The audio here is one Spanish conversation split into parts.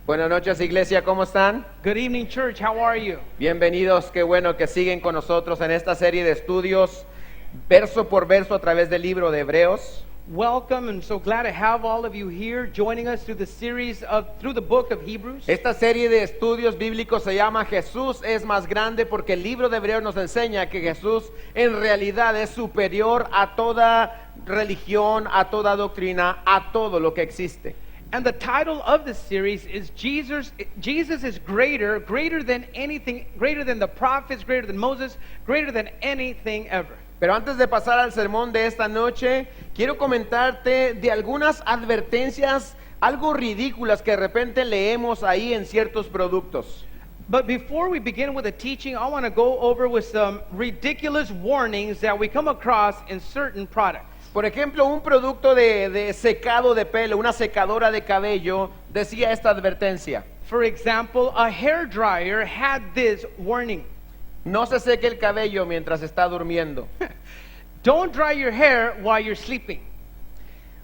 Buenas noches, iglesia, ¿cómo están? Good evening, church. How are you? Bienvenidos, qué bueno que siguen con nosotros en esta serie de estudios verso por verso a través del libro de Hebreos. Welcome, and so glad to have all of you here joining us through the series through the book of Hebrews. Esta serie de estudios bíblicos se llama Jesús es más grande porque el libro de Hebreos nos enseña que Jesús en realidad es superior a toda religión, a toda doctrina, a todo lo que existe. And the title of this series is Jesus is greater than anything, greater than the prophets, greater than Moses, greater than anything ever. Pero antes de pasar al sermón de esta noche, quiero comentarte de algunas advertencias algo ridículas que de repente leemos ahí en ciertos productos. But before we begin with the teaching, I want to go over with some ridiculous warnings that we come across in certain products. Por ejemplo, un producto de secado de pelo, una secadora de cabello, decía esta advertencia: For example, a hair dryer had this warning. no se seque el cabello mientras está durmiendo. Don't dry your hair while you're sleeping.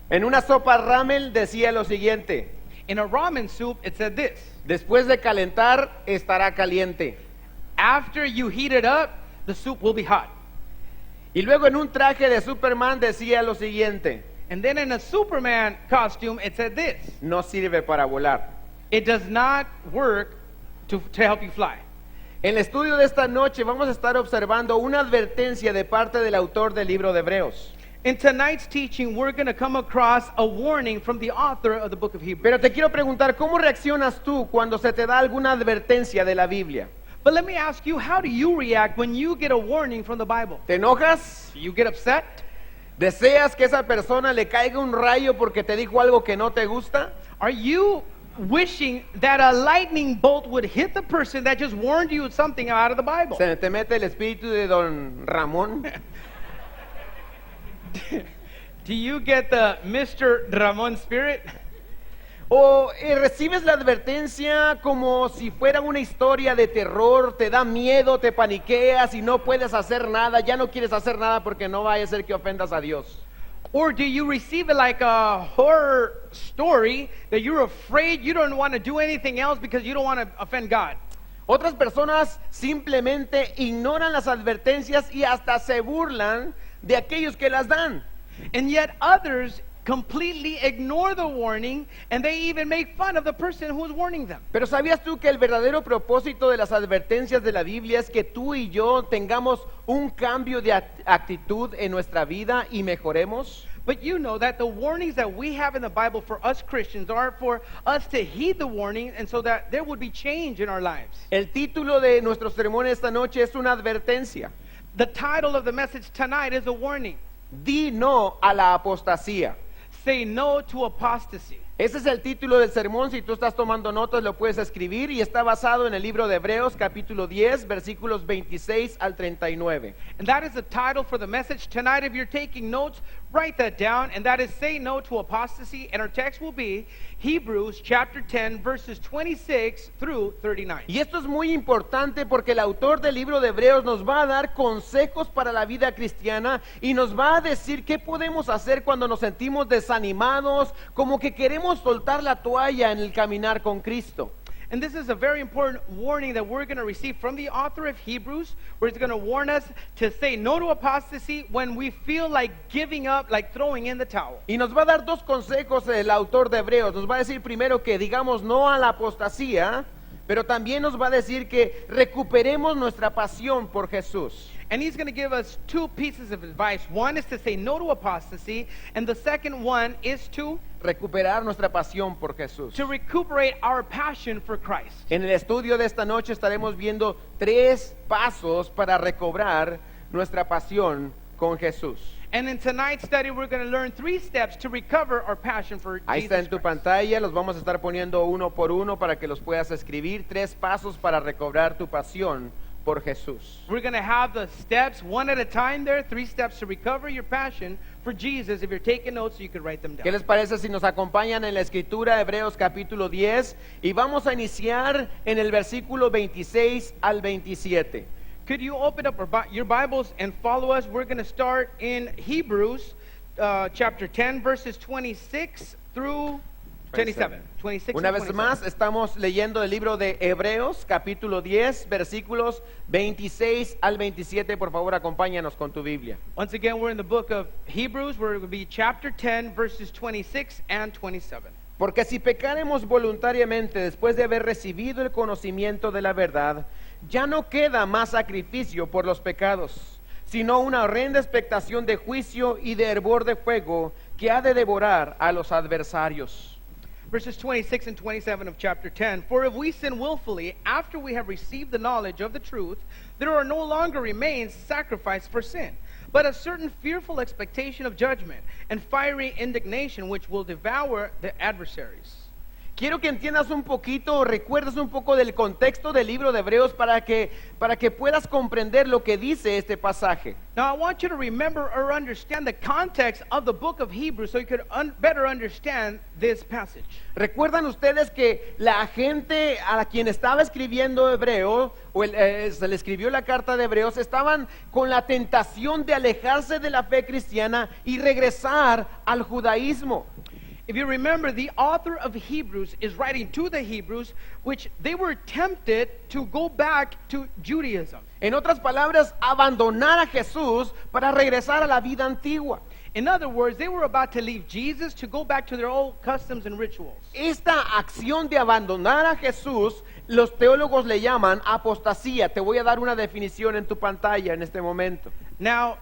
En una sopa ramen decía lo siguiente: In a ramen soup, it said this. después de calentar estará caliente. After you heat it up, the soup will be hot. Y luego en un traje de Superman decía lo siguiente: And then in a Superman costume, it said this. no sirve para volar. It does not work to help you fly. En el estudio de esta noche vamos a estar observando una advertencia de parte del autor del libro de Hebreos. In tonight's teaching, we're going to come across a warning from the author of the book of Hebrews. Pero te quiero preguntar, ¿cómo reaccionas tú cuando se te da alguna advertencia de la Biblia? But let me ask you, how do you react when you get a warning from the Bible? ¿Te enojas? Do you get upset? ¿Deseas que esa persona le caiga un rayo porque te dijo algo que no te gusta? Are you wishing that a lightning bolt would hit the person that just warned you of something out of the Bible? ¿Se te mete el espíritu de don Ramón? Do you get the Mr. Ramon spirit? ¿O recibes la advertencia como si fuera una historia de terror, te da miedo, te paniqueas y no puedes hacer nada, ya no quieres hacer nada porque no vaya a ser que ofendas a Dios? Or do you receive it like a horror story that you're afraid you don't want to do anything else because you don't want to offend God? Otras personas simplemente ignoran las advertencias y hasta se burlan de aquellos que las dan. And yet others completely ignore the warning, and they even make fun of the person who is warning them. Pero ¿sabías tú que el verdadero propósito de las advertencias de la Biblia es que tú y yo tengamos un cambio de actitud en nuestra vida y mejoremos? But you know that the warnings that we have in the Bible for us Christians are for us to heed the warning, and so that there would be change in our lives. El título de nuestro sermón esta noche es una advertencia. The title of the message tonight is a warning. Di no a la apostasía. Say no to apostasy. Ese es el título del sermón. Si tú estás tomando notas lo puedes escribir, y está basado en el libro de Hebreos capítulo 10 versículos 26 al 39. And that is the title for the message tonight. If you're taking notes, write that down, and that is Say No to Apostasy, and our text will be Hebrews chapter 10 verses 26 through 39. Y esto es muy importante porque el autor del libro de Hebreos nos va a dar consejos para la vida cristiana y nos va a decir qué podemos hacer cuando nos sentimos desanimados, como que queremos soltar la toalla en el caminar con Cristo. And this is a very important warning that we're going to receive from the author of Hebrews, where he's going to warn us to say no to apostasy when we feel like giving up, like throwing in the towel. Y nos va a dar dos consejos el autor de Hebreos. Nos va a decir primero que digamos no a la apostasía, pero también nos va a decir que recuperemos nuestra pasión por Jesús. And he's going to give us two pieces of advice. One is to say no to apostasy, and the second one is to Recuperar nuestra pasión por Jesús. recuperate our passion for Christ. En el estudio de esta noche estaremos viendo 3 pasos para recobrar nuestra pasión con Jesús. And in tonight's study, we're going to learn 3 steps to recover our passion for Ahí está Jesus en tu Christ. pantalla, los vamos a estar poniendo uno por uno para que los puedas escribir. 3 pasos para recobrar tu pasión por Jesús. We're going to have the steps one at a time there, 3 steps to recover your passion for Jesus. If you're taking notes, you could write them ¿Qué down. les parece si nos acompañan en la escritura, Hebreos capítulo 10? Y vamos a iniciar en el versículo 26 al 27. Could you open up your Bibles and follow us? We're going to start in Hebrews chapter 10, verses 26 through 27. 26 Una and vez 27. más, estamos leyendo el libro de Hebreos, capítulo 10, versículos 26 al 27. Por favor, acompáñanos con tu Biblia. Once again, we're in the book of Hebrews. We're going to be chapter 10, verses 26 and 27. Porque si pecaremos voluntariamente después de haber recibido el conocimiento de la verdad, ya no queda más sacrificio por los pecados, sino una horrenda expectación de juicio y de hervor de fuego que ha de devorar a los adversarios. Verses 26 and 27 of chapter 10. For if we sin willfully after we have received the knowledge of the truth, there are no longer remains sacrifice for sin, but a certain fearful expectation of judgment and fiery indignation which will devour the adversaries. Quiero que entiendas un poquito, recuerdes un poco del contexto del libro de Hebreos para que puedas comprender lo que dice este pasaje. Now I want you to remember or understand the context of the book of Hebrews so you could better understand this passage. ¿Recuerdan ustedes que la gente a quien estaba escribiendo Hebreo, se le escribió la carta de Hebreos, estaban con la tentación de alejarse de la fe cristiana y regresar al judaísmo? If you remember, the author of Hebrews is writing to the Hebrews, which they were tempted to go back to Judaism. En otras palabras, abandonar a Jesús para regresar a la vida antigua. In other words, they were about to leave Jesus to go back to their old customs and rituals. Esta acción de abandonar a Jesús, los teólogos le llaman apostasía. Te voy a dar una definición en tu pantalla en este momento. Now,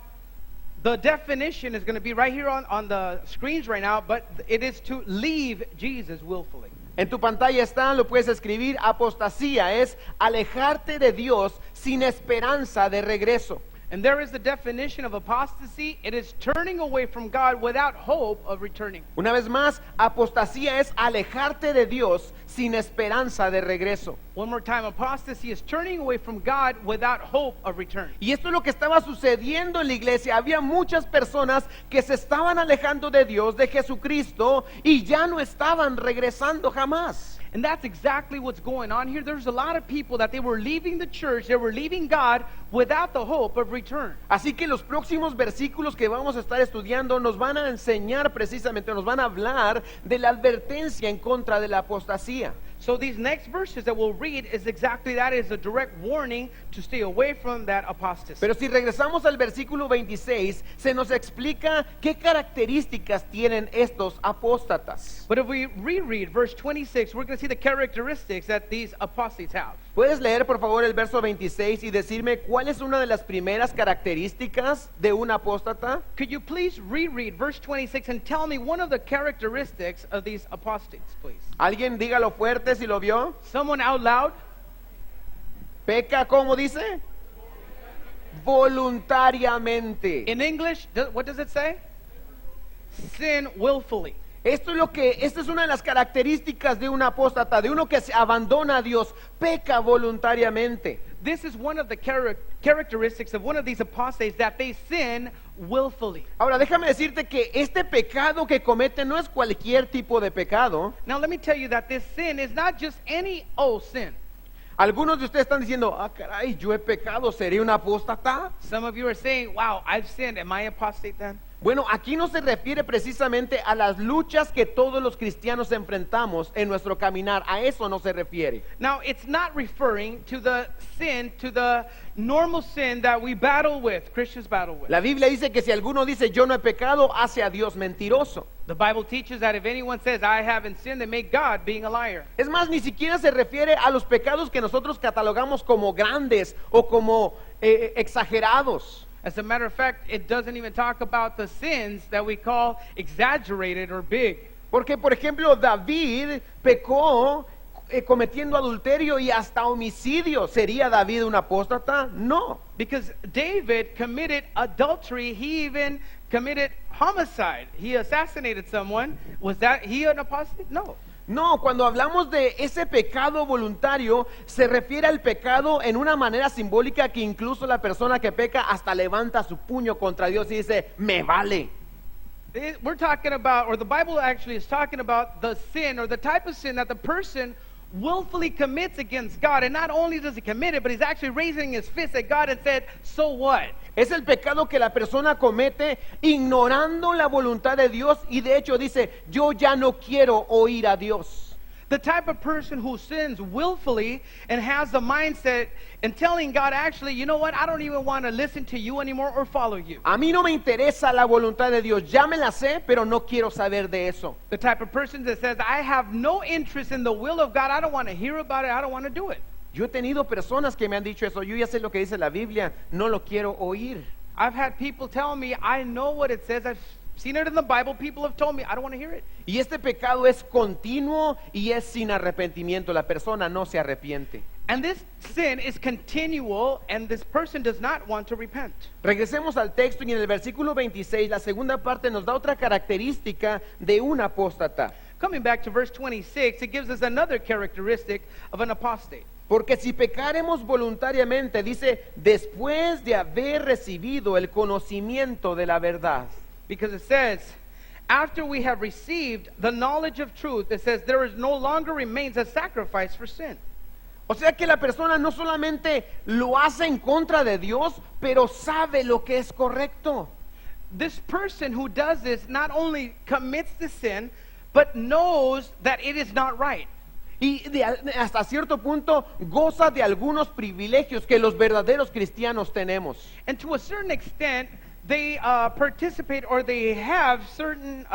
the definition is going to be right here on the screens right now, but it is to leave Jesus willfully. En tu pantalla está, lo puedes escribir, apostasía es alejarte de Dios sin esperanza de regreso. And there is the definition of apostasy. It is turning away from God without hope of returning. Una vez más, apostasía es alejarte de Dios sin esperanza de regreso. One more time, apostasy is turning away from God without hope of return. Y esto es lo que estaba sucediendo en la iglesia. Había muchas personas que se estaban alejando de Dios, de Jesucristo, y ya no estaban regresando jamás. And that's exactly what's going on here. There's a lot of people that they were leaving the church, they were leaving God without the hope of return. Así que los próximos versículos que vamos a estar estudiando nos van a enseñar precisamente, nos van a hablar de la advertencia en contra de la apostasía. So these next verses that we'll read is exactly that, is a direct warning to stay away from that apostasy. Pero si regresamos al versículo 26, se nos explica qué características tienen estos apóstatas. But if we reread verse 26, we're going to see the characteristics that these apostates have. ¿Puedes leer por favor el verso 26 y decirme cuál es una de las primeras características de un apóstata? Could you please reread verse 26 and tell me one of the characteristics of these apostates, please? ¿Alguien dígalo fuerte si lo vio? Someone out loud. Peca, ¿cómo dice? Voluntariamente. In English, what does it say? Sin willfully. Esta es una de las características de un apóstata, de uno que se abandona a Dios, peca voluntariamente. This is one of the characteristics of one of these apostates, that they sin willfully. Ahora, déjame decirte que este pecado que comete no es cualquier tipo de pecado. Now let me tell you that this sin is not just any old sin. Algunos de ustedes están diciendo, caray, yo he pecado, ¿seré un apóstata? Some of you are saying, wow, I've sinned. Am I apostate then? Bueno, aquí no se refiere precisamente a las luchas que todos los cristianos enfrentamos en nuestro caminar. A eso no se refiere. Now, it's not referring to the sin, to the normal sin that we battle with, Christians battle with. La Biblia dice que si alguno dice yo no he pecado, hace a Dios mentiroso. The Bible teaches that if anyone says, I haven't sinned, they make God being a liar. Es más, ni siquiera se refiere a los pecados que nosotros catalogamos como grandes o como exagerados. As a matter of fact, it doesn't even talk about the sins that we call exaggerated or big. Porque, por ejemplo, David pecó cometiendo adulterio y hasta homicidio. ¿Sería David un apóstata? No. Because David committed adultery, he even committed homicide. He assassinated someone. Was that he an apostate? No. No, cuando hablamos de ese pecado voluntario, se refiere al pecado en una manera simbólica que incluso la persona que peca hasta levanta su puño contra Dios y dice, me vale. We're talking about, or the Bible actually is talking about the sin or the type of sin that the person willfully commits against God, and not only does he commit it, but he's actually raising his fist at God and said, so what? Es el pecado que la persona comete ignorando la voluntad de Dios y de hecho dice, yo ya no quiero oír a Dios. The type of person who sins willfully and has the mindset and telling God, actually, you know what, I don't even want to listen to you anymore or follow you. A mí no me interesa la voluntad de Dios, ya me la sé, pero no quiero saber de eso. The type of person that says, I have no interest in the will of God, I don't want to hear about it, I don't want to do it. Yo he tenido personas que me han dicho eso, yo ya sé lo que dice la Biblia, no lo quiero oír. I've had people tell me, I know what it says, I've seen it in the Bible, people have told me, I don't want to hear it. Y este pecado es continuo y es sin arrepentimiento, la persona no se arrepiente. And this sin is continual, and this person does not want to repent. Regresemos al texto y en el versículo 26, la segunda parte nos da otra característica de un apóstata. Coming back to verse 26, it gives us another characteristic of an apostate. Porque si pecaremos voluntariamente, dice, después de haber recibido el conocimiento de la verdad. Because it says, after we have received the knowledge of truth, it says, there is no longer remains a sacrifice for sin. O sea que la persona no solamente lo hace en contra de Dios, pero sabe lo que es correcto. This person who does this not only commits the sin, but knows that it is not right. Y hasta cierto punto goza de algunos privilegios que los verdaderos cristianos tenemos. And to a certain extent, they participate or they have certain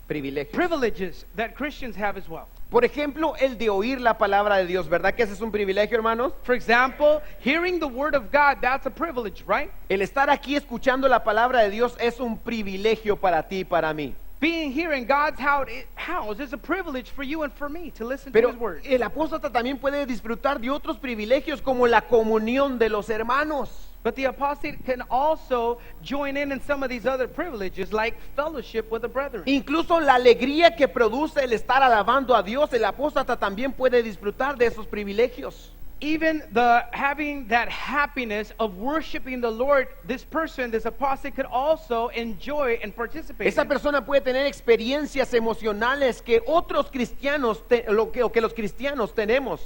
Privilegios. privileges that Christians have as well. Por ejemplo, el de oír la palabra de Dios, ¿verdad que ese es un privilegio, hermanos? For example, hearing the word of God, that's a privilege, right? El estar aquí escuchando la palabra de Dios es un privilegio para ti y para mí. Being here in God's house is a privilege for you and for me to listen to Pero His word. el apóstata también puede disfrutar de otros privilegios como la comunión de los hermanos. But the apostate can also join in some of these other privileges, like fellowship with the brethren. Incluso la alegría que produce el estar alabando a Dios, el apóstata también puede disfrutar de esos privilegios. Even having that happiness of worshiping the Lord, this person, this apostate, could also enjoy and participate. Esa in. persona puede tener experiencias emocionales que otros cristianos, que los cristianos tenemos.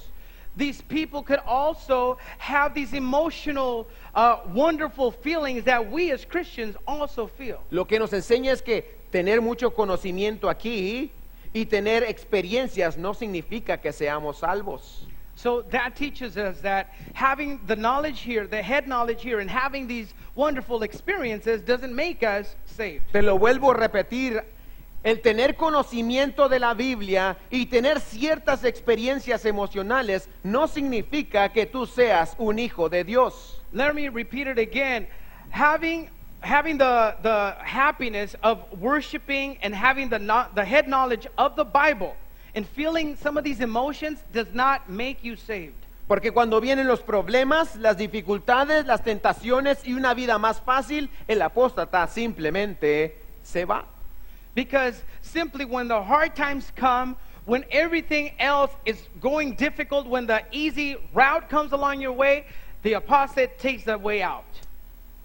These people could also have these emotional, wonderful feelings that we as Christians also feel. Lo que nos enseña es que tener mucho conocimiento aquí y tener experiencias no significa que seamos salvos. So that teaches us that having the knowledge here, the head knowledge here, and having these wonderful experiences doesn't make us saved. Te lo vuelvo a repetir, el tener conocimiento de la Biblia y tener ciertas experiencias emocionales no significa que tú seas un hijo de Dios. Let me repeat it again. Having the happiness of worshiping and having the head knowledge of the Bible and feeling some of these emotions does not make you saved. Porque cuando vienen los problemas, las dificultades, las tentaciones y una vida más fácil, el apóstata simplemente se va. Because simply when the hard times come, when everything else is going difficult, when the easy route comes along your way, the apostate takes the way out.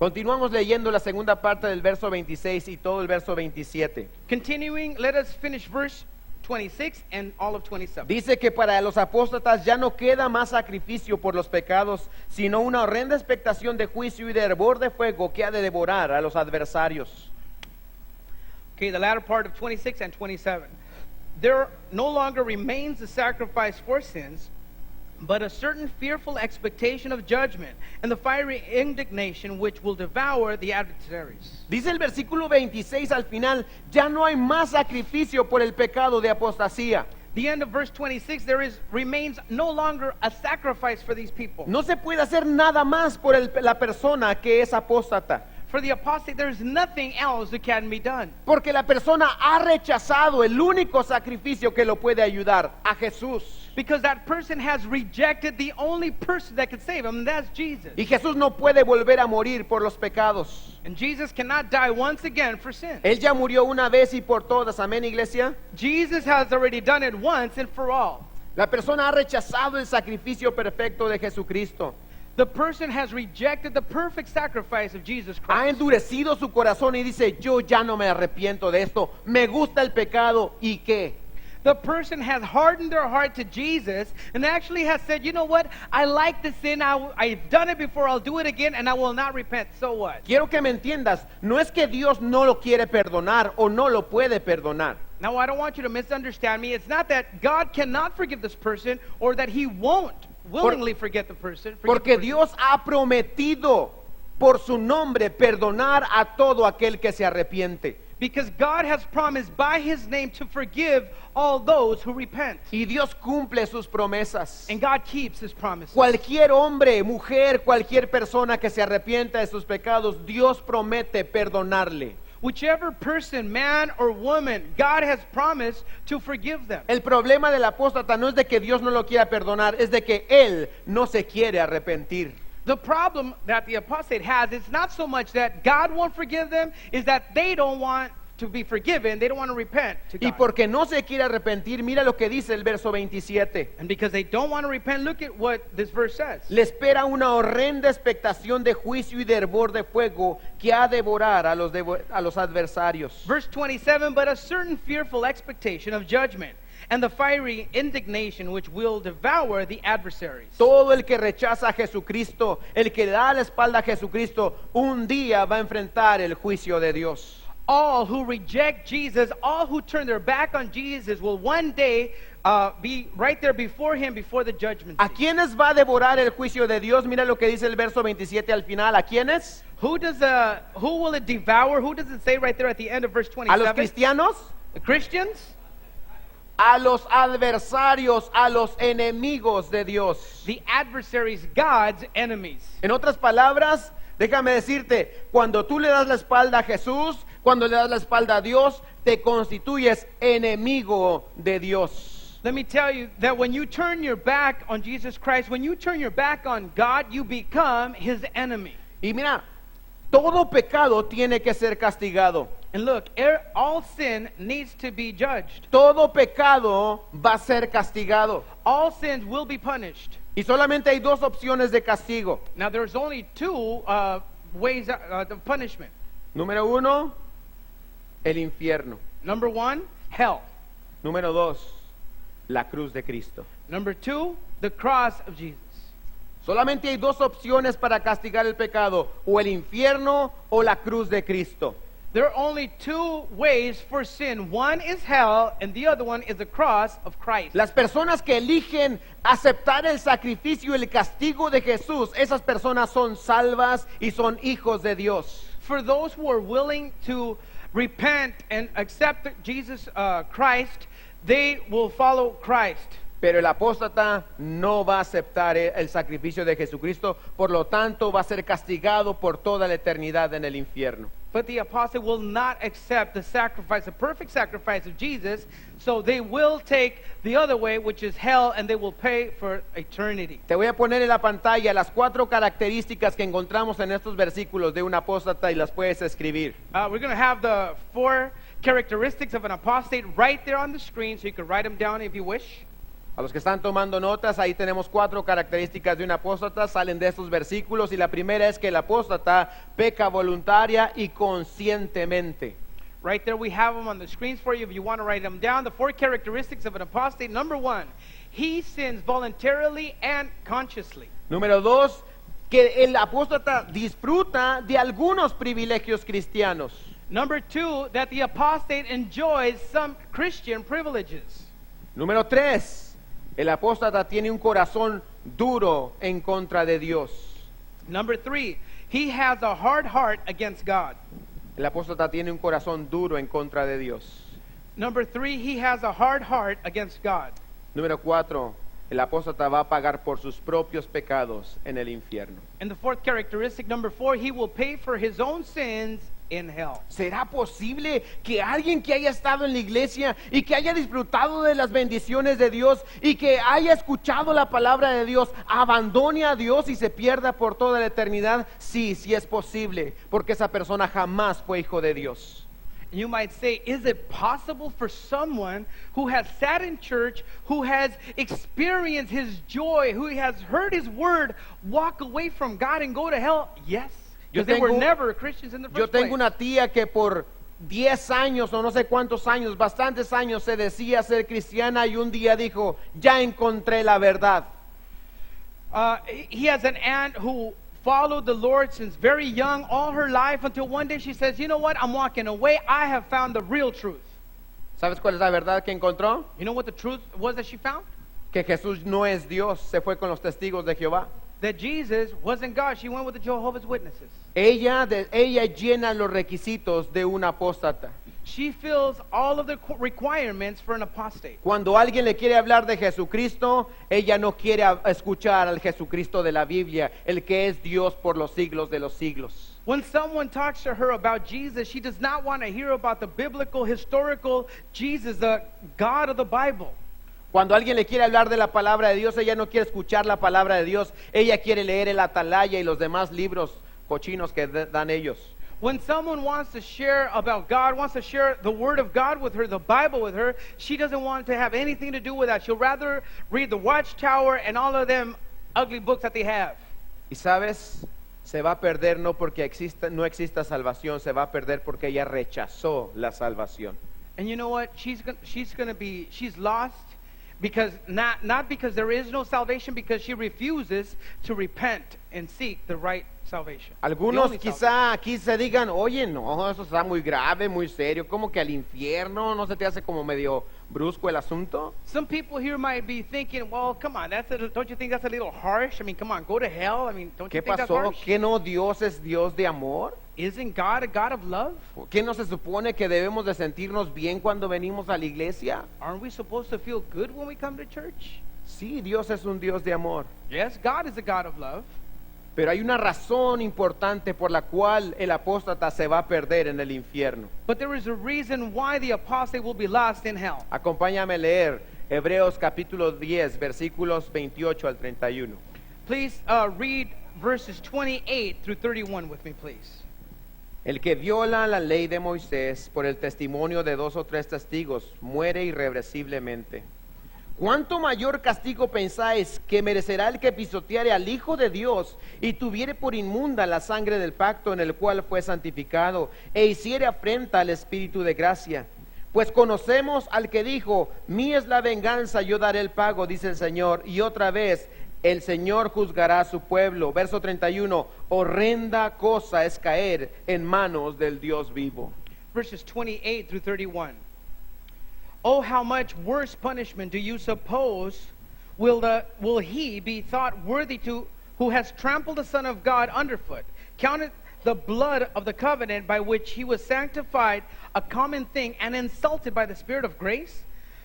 Continuamos leyendo la segunda parte del verso 26 y todo el verso 27. Continuing, let us finish verse 26 and all of 27. Dice que para los apóstatas ya no queda más sacrificio por los pecados, sino una horrenda expectación de juicio y de hervor de fuego que ha de devorar a los adversarios. Okay, the latter part of 26 and 27. There no longer remains a sacrifice for sins, but a certain fearful expectation of judgment and the fiery indignation which will devour the adversaries. Dice el versículo 26 al final, ya no hay más sacrificio por el pecado de apostasía. The end of verse 26, remains no longer a sacrifice for these people. No se puede hacer nada más por la persona que es apóstata. For the apostate, there's nothing else that can be done. Porque la persona ha rechazado el único sacrificio que lo puede ayudar, a Jesús. Because that person has rejected the only person that could save him, and that's Jesus. Y Jesús no puede volver a morir por los pecados. And Jesus cannot die once again for sin. Él ya murió una vez y por todas, amén, iglesia. Jesus has already done it once and for all. La persona ha rechazado el sacrificio perfecto de Jesucristo. The person has rejected the perfect sacrifice of Jesus Ha Christ. endurecido su corazón y dice, yo ya no me arrepiento de esto, me gusta el pecado, ¿y qué? the person has hardened their heart to Jesus and actually has said, you know what, I like the sin, I've done it before, I'll do it again, and I will not repent. So what? Quiero que me entiendas, no es que Dios no lo quiere perdonar o no lo puede perdonar. Now, I don't want you to misunderstand me. It's not that God cannot forgive this person or that he won't willingly forgive the person. Porque Dios ha prometido por su nombre perdonar a todo aquel que se arrepiente. Because God has promised by his name to forgive all those who repent. Y Dios cumple sus promesas. And God keeps his promises. Cualquier hombre, mujer, cualquier persona que se arrepienta de sus pecados, Dios promete perdonarle. Whichever person, man or woman, God has promised to forgive them. El problema del apóstata no es de que Dios no lo quiera perdonar, es de que él no se quiere arrepentir. The problem that the apostate has is not so much that God won't forgive them, is that they don't want to be forgiven, they don't want to repent to Y God. porque no se quiere arrepentir, mira lo que dice el verso 27. And because they don't want to repent, look at what this verse says. Le espera una horrenda expectación de juicio y de hervor de fuego que ha de devorar a los adversarios. Verse 27, but a certain fearful expectation of judgment and the fiery indignation which will devour the adversaries. Todo el que rechaza a Jesucristo, el que da la espalda a Jesucristo, un día va a enfrentar el juicio de Dios. All who reject Jesus, all who turn their back on Jesus will one day be right there before him, before the judgment ¿A seat. quiénes va a devorar el juicio de Dios? Mira lo que dice el verso 27 al final. ¿A quiénes? Who will it devour? Who does it say right there at the end of verse ¿A los 27? cristianos? The Christians? A los adversarios, a los enemigos de Dios. The adversaries, God's enemies. En otras palabras, déjame decirte, cuando tú le das la espalda a Jesús, cuando le das la espalda a Dios, te constituyes enemigo de Dios. Let me tell you that when you turn your back on Jesus Christ, when you turn your back on God, you become his enemy. Y mira, todo pecado tiene que ser castigado. And look, all sin needs to be judged. Todo pecado va a ser castigado. All sins will be punished. Y solamente hay dos opciones de castigo. Now, there's only two ways of punishment. Número uno, el infierno. Number one, hell. Número dos, la cruz de Cristo. Number two, the cross of Jesus. Solamente hay dos opciones para castigar el pecado, o el infierno o la cruz de Cristo. There are only two ways for sin. One is hell, and the other one is the cross of Christ. Las personas que eligen aceptar el sacrificio y el castigo de Jesús, esas personas son salvas y son hijos de Dios. For those who are willing to repent and accept Jesus Christ, they will follow Christ. Pero el apóstata no va a aceptar el sacrificio de Jesucristo, por lo tanto va a ser castigado por toda la eternidad en el infierno. But the apostle will not accept the sacrifice, the perfect sacrifice of Jesus, so they will take the other way, which is hell, and they will pay for eternity. Te voy a poner en la pantalla las 4 características que encontramos en estos versículos de un apóstata y las puedes escribir. We're going to have the 4 characteristics of an apostate right there on the screen, so you can write them down if you wish. A los que están tomando notas, ahí tenemos 4 características de un apóstata, salen de estos versículos, y la primera es que el apóstata peca voluntaria y conscientemente. Right there we have them on the screens for you if you want to write them down. The 4 characteristics of an apostate. Number 1, he sins voluntarily and consciously. Número 2, que el apóstata disfruta de algunos privilegios cristianos. Number 2, that the apostate enjoys some Christian privileges. Número 3, el apóstata tiene un corazón duro en contra de Dios. Number 3, he has a hard heart against God. El apóstata tiene un corazón duro en contra de Dios. Number 3, he has a hard heart against God. Número 4, el apóstata va a pagar por sus propios pecados en el infierno. And the 4th characteristic, number 4, he will pay for his own sins in hell. ¿Será posible que alguien que haya estado en la iglesia y que haya disfrutado de las bendiciones de Dios y que haya escuchado la palabra de Dios abandone a Dios y se pierda por toda la eternidad? Sí, sí es posible, porque esa persona jamás fue hijo de Dios. You might say, is it possible for someone who has sat in church, who has experienced his joy, who has heard his word, walk away from God and go to hell? Yes. Because they were never Christians in the Yo first tengo place. una tía que por 10 años o no sé cuántos años, bastantes años se decía ser cristiana y un día dijo, ya encontré la verdad. He has an aunt who followed the Lord since very young, all her life, until one day she says, you know what, I'm walking away. I have found the real truth. ¿Sabes cuál es la verdad que encontró? You know what the truth was that she found? Que Jesús no es Dios, se fue con los testigos de Jehová. That Jesus wasn't God. She went with the Jehovah's Witnesses. Ella llena los requisitos de un apóstata. She fills all of the requirements for an apostate. Cuando alguien le quiere hablar de Jesucristo, ella no quiere escuchar al Jesucristo de la Biblia, el que es Dios por los siglos de los siglos. When someone talks to her about Jesus, she does not want to hear about the biblical, historical Jesus, the God of the Bible. Cuando alguien le quiere hablar de la palabra de Dios, ella no quiere escuchar la palabra de Dios, ella quiere leer el Atalaya y los demás libros cochinos que dan ellos. When someone wants to share about God, wants to share the Word of God with her, the Bible with her, she doesn't want to have anything to do with that. She'll rather read the Watchtower and all of them ugly books that they have. Y sabes, se va a perder no porque no exista salvación, se va a perder porque ella rechazó la salvación. And you know what? She's lost because not because there is no salvation, because she refuses to repent and seek the right salvation. Algunos quizá aquí se digan, oye, no, eso está muy grave, muy serio, como que al infierno, ¿no se te hace como medio brusco el asunto? Some people here might be thinking, well, come on, don't you think that's a little harsh? I mean, come on, go to hell. I mean, don't you ¿Qué think that's pasó? harsh? ¿Que no Dios es Dios de amor? Isn't God a God of love? ¿Qué no se supone que debemos de sentirnos bien cuando venimos a la iglesia? Aren't we supposed to feel good when we come to church? Sí, Dios es un Dios de amor. Yes, God is a God of love. Pero hay una razón importante por la cual el apóstata se va a perder en el infierno. But there is a reason why the apostate will be lost in hell. Acompáñame a leer Hebreos capítulo 10, versículos 28 al 31. Please read verses 28 through 31 with me, please. El que viola la ley de Moisés por el testimonio de 2 o 3 testigos muere irreversiblemente. ¿Cuánto mayor castigo pensáis que merecerá el que pisoteare al Hijo de Dios y tuviere por inmunda la sangre del pacto en el cual fue santificado e hiciere afrenta al Espíritu de gracia? Pues conocemos al que dijo, mía es la venganza, yo daré el pago, dice el Señor, y otra vez el Señor juzgará a su pueblo. Verso 31, horrenda cosa es caer en manos del Dios vivo. Verses 28 through 31. Oh, how much worse punishment do you suppose will he be thought worthy to, who has trampled the Son of God underfoot, counted the blood of the covenant by which he was sanctified a common thing, and insulted by the Spirit of grace?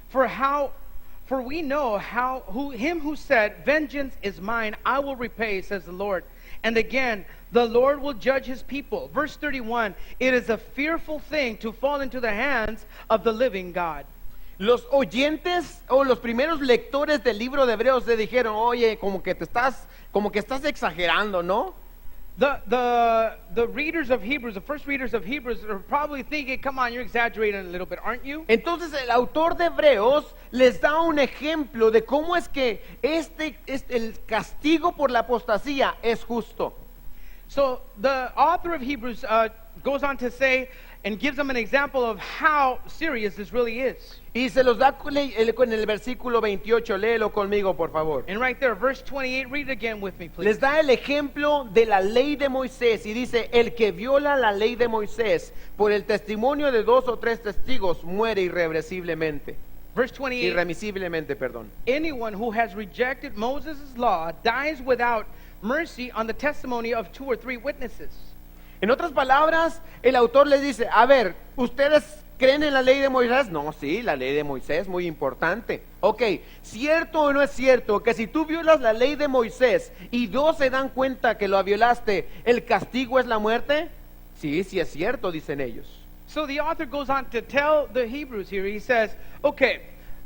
For we know him who said, vengeance is mine, I will repay, says the Lord. And again, the Lord will judge his people. Verse 31, it is a fearful thing to fall into the hands of the living God. Los oyentes o los primeros lectores del libro de Hebreos le dijeron, oye, como que estás exagerando, ¿no? The readers of Hebrews, the first readers of Hebrews are probably thinking, come on, you're exaggerating a little bit, aren't you? Entonces el autor de Hebreos les da un ejemplo de cómo es que el castigo por la apostasía es justo. So the author of Hebrews goes on to say and gives them an example of how serious this really is. Y se los da con el versículo 28, léelo conmigo, por favor. And right there, verse 28, read it again with me, please. Les da el ejemplo de la ley de Moisés y dice, el que viola la ley de Moisés por el testimonio de 2 o 3 testigos muere irreversiblemente. Verse 28, Irremisiblemente, perdón. anyone who has rejected Moses' law dies without mercy on the testimony of 2 or 3 witnesses. En otras palabras, el autor les dice, a ver, ¿ustedes creen en la ley de Moisés? No, sí, la ley de Moisés, muy importante. Ok, ¿cierto o no es cierto que si tú violas la ley de Moisés y 2 se dan cuenta que lo violaste, el castigo es la muerte? Sí, sí es cierto, dicen ellos. So the author goes on to tell the Hebrews here, he says, okay,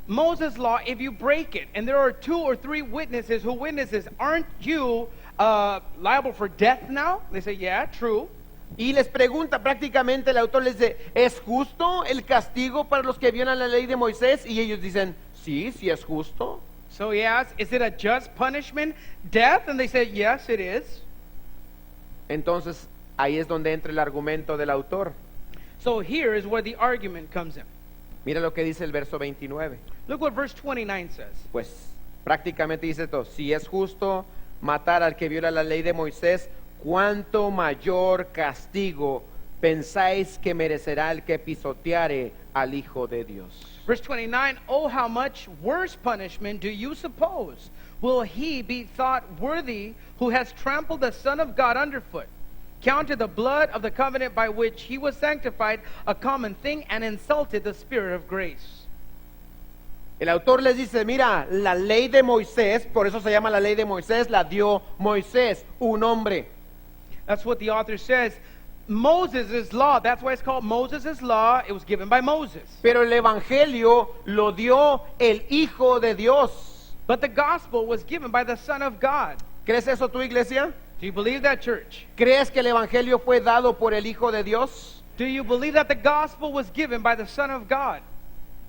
Moses' law, if you break it, and there are 2 or 3 witnesses who witnesses, aren't you liable for death now? They say, yeah, true. Y les pregunta prácticamente, el autor les dice, ¿es justo el castigo para los que violan la ley de Moisés? Y ellos dicen, sí, sí es justo. So he asks, is it a just punishment, death? And they say, yes, it is. Entonces, ahí es donde entra el argumento del autor. So here is where the argument comes in. Mira lo que dice el verso 29. Look what verse 29 says. Pues prácticamente dice todo, si es justo matar al que viola la ley de Moisés, ¿cuánto mayor castigo pensáis que merecerá el que pisoteare al Hijo de Dios? Verse 29, oh, how much worse punishment do you suppose will he be thought worthy who has trampled the Son of God underfoot, counted the blood of the covenant by which he was sanctified a common thing, and insulted the Spirit of grace? El autor les dice, mira, la ley de Moisés, por eso se llama la ley de Moisés, la dio Moisés, un hombre. That's what the author says. Moses' law, that's why it's called Moses' law. It was given by Moses. Pero el evangelio lo dio el Hijo de Dios. But the gospel was given by the Son of God. ¿Crees eso tu iglesia? Do you believe that, church? ¿Crees que el evangelio fue dado por el Hijo de Dios? Do you believe that the gospel was given by the Son of God?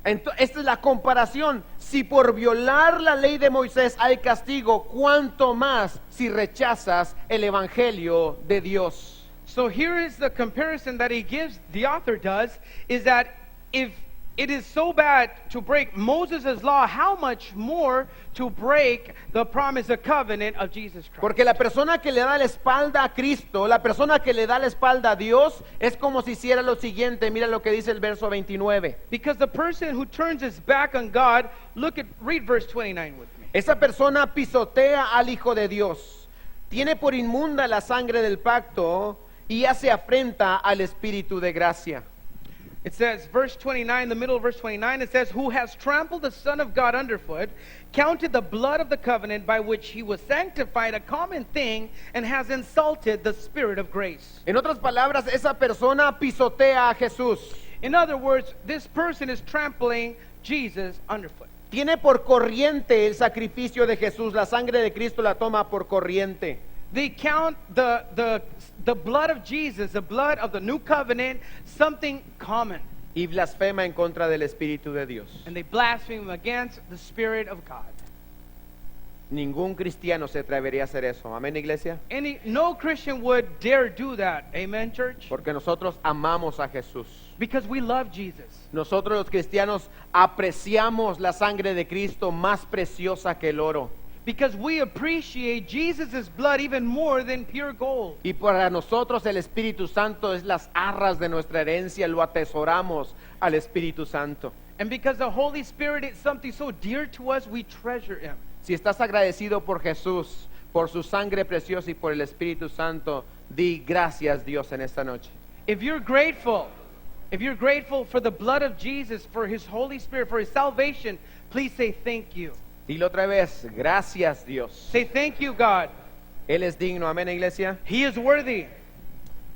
Esta es la comparación. Si por violar la ley de Moisés hay castigo, ¿cuánto más si rechazas el evangelio de Dios? So here is the comparison that he gives, the author does, is that if it is so bad to break Moses' law, how much more to break the promise, the covenant of Jesus Christ? Porque la persona que le da la espalda a Cristo, la persona que le da la espalda a Dios, es como si hiciera lo siguiente. Mira lo que dice el verso 29. Because the person who turns his back on God, read verse 29 with me. Esa persona pisotea al Hijo de Dios, tiene por inmunda la sangre del pacto y hace afrenta al Espíritu de gracia. It says, verse 29, the middle of verse 29, it says, who has trampled the Son of God underfoot, counted the blood of the covenant by which he was sanctified a common thing, and has insulted the Spirit of grace. En otras palabras, esa persona pisotea a Jesús. In other words, this person is trampling Jesus underfoot. Tiene por corriente el sacrificio de Jesús, la sangre de Cristo la toma por corriente. They count the blood of Jesus, the blood of the new covenant, something common. Y blasfema en contra del Espíritu de Dios. And they blaspheme against the Spirit of God. Ningún cristiano se atrevería a hacer eso. Amén, iglesia. No Christian would dare do that. Amen, church? Porque nosotros amamos a Jesús. Because we love Jesus. Nosotros los cristianos apreciamos la sangre de Cristo más preciosa que el oro. Because we appreciate Jesus' blood even more than pure gold. Y para nosotros el Espíritu Santo es las arras de nuestra herencia, lo atesoramos al Espíritu Santo. And because the Holy Spirit is something so dear to us, we treasure him. Si estás agradecido por Jesús, por su sangre preciosa y por el Espíritu Santo, di gracias, Dios, en esta noche. If you're grateful for the blood of Jesus, for his Holy Spirit, for his salvation, please say thank you. Dilo otra vez, gracias, Dios. Say thank you, God. Él es digno, amén, iglesia. He is worthy.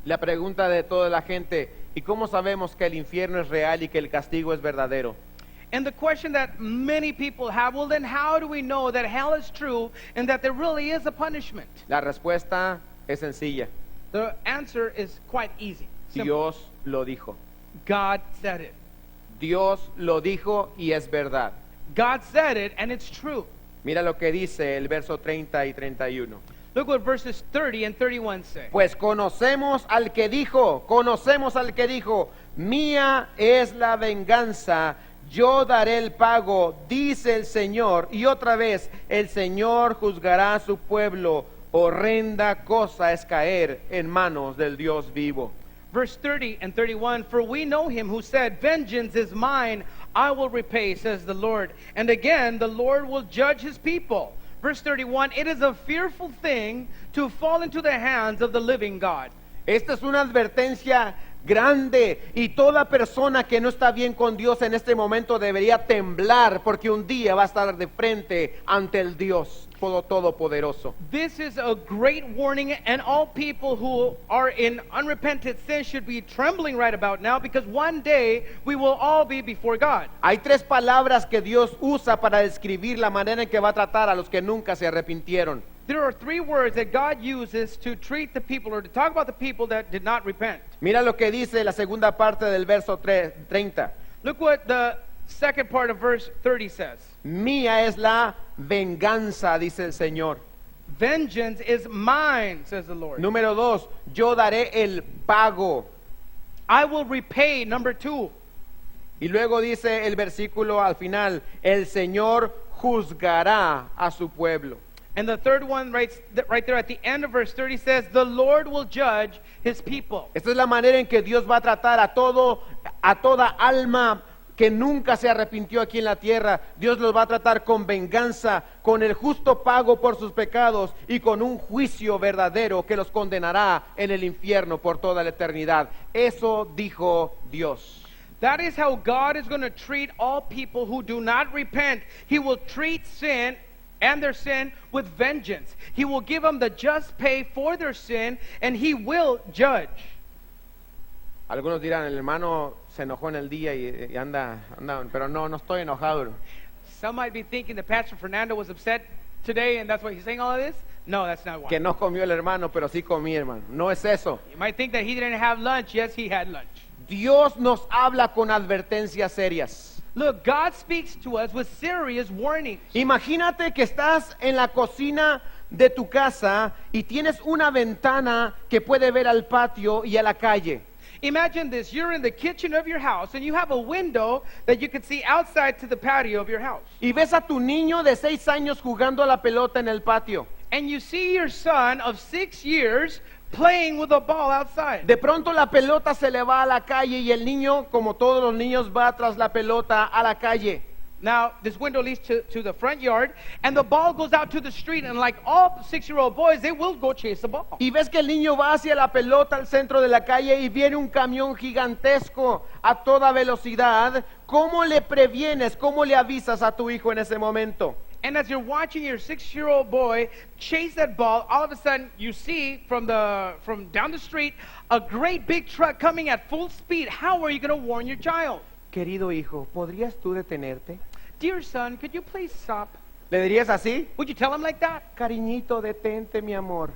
La pregunta de toda la gente, ¿y cómo sabemos que el infierno es real y que el castigo es verdadero? And the question that many people have, well, then how do we know that hell is true and that there really is a punishment? La respuesta es sencilla. The answer is quite easy. Simple. Dios lo dijo. God said it. Dios lo dijo y es verdad. God said it and it's true. Mira lo que dice el verso 30 y 31. Look what verses 30 and 31 say. Pues conocemos al que dijo, mía es la venganza, yo daré el pago, dice el Señor. Y otra vez, el Señor juzgará a su pueblo. Horrenda cosa es caer en manos del Dios vivo. Verse 30 and 31, for we know him who said, vengeance is mine, I will repay, says the Lord. And again, the Lord will judge his people. Verse 31, it is a fearful thing to fall into the hands of the living God. Esta es una advertencia grande y toda persona que no está bien con Dios en este momento debería temblar porque un día va a estar de frente ante el Dios Todopoderoso. This is a great warning, and all people who are in unrepentant sin should be trembling right about now, because one day we will all be before God. Hay tres palabras que Dios usa para describir la manera en que va a tratar a los que nunca se arrepintieron. There are three words that God uses to treat the people, or to talk about the people that did not repent. Mira lo que dice la segunda parte del verso 30. Look what the second part of verse 30 says. Mía es la venganza, dice el Señor. Vengeance is mine, says the Lord. Número 2, yo daré el pago. I will repay, number 2. Y luego dice el versículo al final, el Señor juzgará a su pueblo. And the third one right there at the end of verse 30 says, the Lord will judge his people. Esta es la manera en que Dios va a tratar a toda alma que nunca se arrepintió aquí en la tierra. Dios los va a tratar con venganza, con el justo pago por sus pecados y con un juicio verdadero que los condenará en el infierno por toda la eternidad. Eso dijo Dios. That is how God is going to treat all people who do not repent. He will treat sin and their sin with vengeance. He will give them the just pay for their sin, and he will judge. Algunos dirán, el hermano se enojó en el día y anda, pero no estoy enojado. Some might be thinking that Pastor Fernando was upset today, and that's why he's saying all of this. No, that's not why. Que no comió el hermano, pero sí comí, hermano. No es eso. You might think that he didn't have lunch. Yes, he had lunch. Dios nos habla con advertencias serias. Look, God speaks to us with serious warnings. Imagínate que estás en la cocina de tu casa y tienes una ventana que puede ver al patio y a la calle. Imagine this, you're in the kitchen of your house and you have a window that you can see outside to the patio of your house. Y ves a tu niño de 6 años jugando a la pelota en el patio. And you see your son of 6 years playing with a ball outside. De pronto la pelota se le va a la calle y el niño, como todos los niños, va tras la pelota a la calle. Now, this window leads to the front yard, and the ball goes out to the street, and like all 6-year-old boys, they will go chase the ball. Y ves que el niño va hacia la pelota al centro de la calle y viene un camión gigantesco a toda velocidad. ¿Cómo le previenes, cómo le avisas a tu hijo en ese momento? And as you're watching your 6-year-old boy chase that ball, all of a sudden you see from down the street a great big truck coming at full speed. How are you going to warn your child? Querido hijo, ¿podrías tú detenerte? Dear son, could you please stop? ¿Le dirías así? Would you tell him like that? Cariñito, detente, mi amor.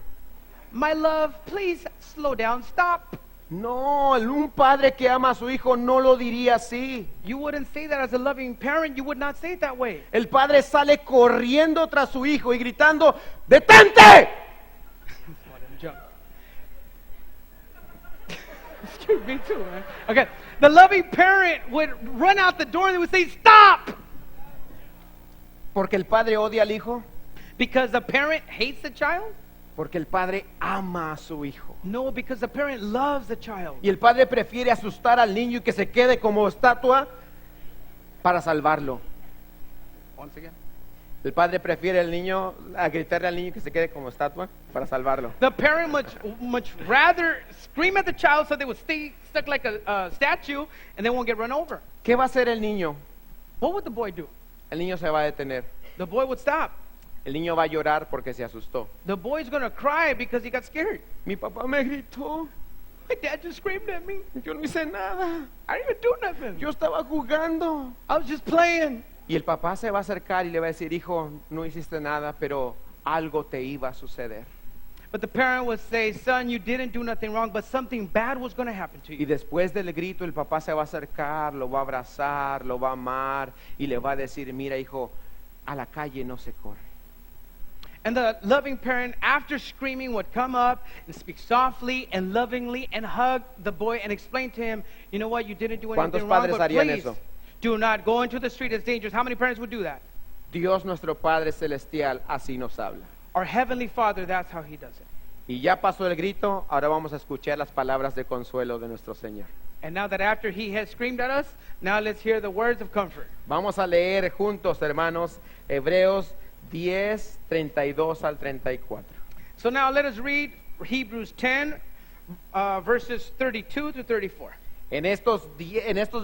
My love, please slow down, stop. No, un padre que ama a su hijo no lo diría así. You wouldn't say that as a loving parent. You would not say it that way. El padre sale corriendo tras su hijo y gritando, ¡detente! Excuse me too, man. Okay, the loving parent would run out the door and they would say, stop! Porque el padre odia al hijo. Because the parent hates the child? Porque el padre ama a su hijo. No, because the parent loves the child. Y el padre prefiere asustar al niño y que se quede como estatua para salvarlo. Once again. El padre prefiere al niño a gritarle al niño que se quede como estatua para salvarlo. The parent much rather scream at the child so they would stay stuck like a statue and they won't get run over. ¿Qué va a hacer el niño? What would the boy do? El niño se va a detener. The boy would stop. El niño va a llorar porque se asustó. The boy's going to cry because he got scared. Mi papá me gritó. My dad just screamed at me. Yo no hice nada. I didn't even do nothing. Yo estaba jugando. I was just playing. Y el papá se va a acercar y le va a decir, hijo, no hiciste nada, pero algo te iba a suceder. But the parent would say, son, you didn't do nothing wrong, but something bad was going to happen to Y you. después del grito el papá se va a acercar, lo va a abrazar, lo va a amar y le va a decir, mira hijo, a la calle no se corre. And the loving parent, after screaming, would come up and speak softly and lovingly and hug the boy and explain to him, you know what, you didn't do ¿Cuántos anything wrong, padres but harían please eso? do not go into the street. It's dangerous. How many parents would do that? Dios nuestro Padre Celestial así nos habla. Our Heavenly Father, that's how He does it. Y ya pasó el grito, ahora vamos a escuchar las palabras de consuelo de nuestro Señor. And now that after He has screamed at us, now let's hear the words of comfort. Vamos a leer juntos, hermanos, Hebreos 10, 32 al 34. So now let us read Hebrews 10, verses 32 to 34. En estos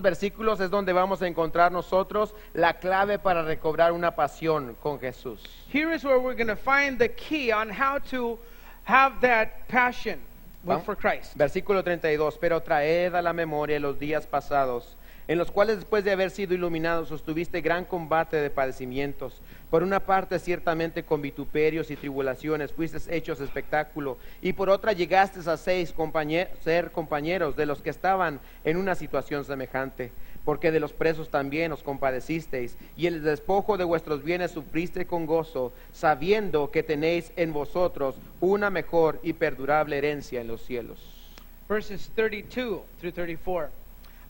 versículos es donde vamos a encontrar nosotros la clave para recobrar una pasión con Jesús. Here is where we're going to find the key on how to have that passion for Christ. Versículo 32, pero traed a la memoria los días pasados, en los cuales después de haber sido iluminados sostuviste gran combate de padecimientos. Por una parte ciertamente con vituperios y tribulaciones fuisteis hechos espectáculo, y por otra llegastes a ser compañeros de los que estaban en una situación semejante, porque de los presos también os compadecisteis, y el despojo de vuestros bienes sufriste con gozo, sabiendo que tenéis en vosotros una mejor y perdurable herencia en los cielos. verses 32 through 34.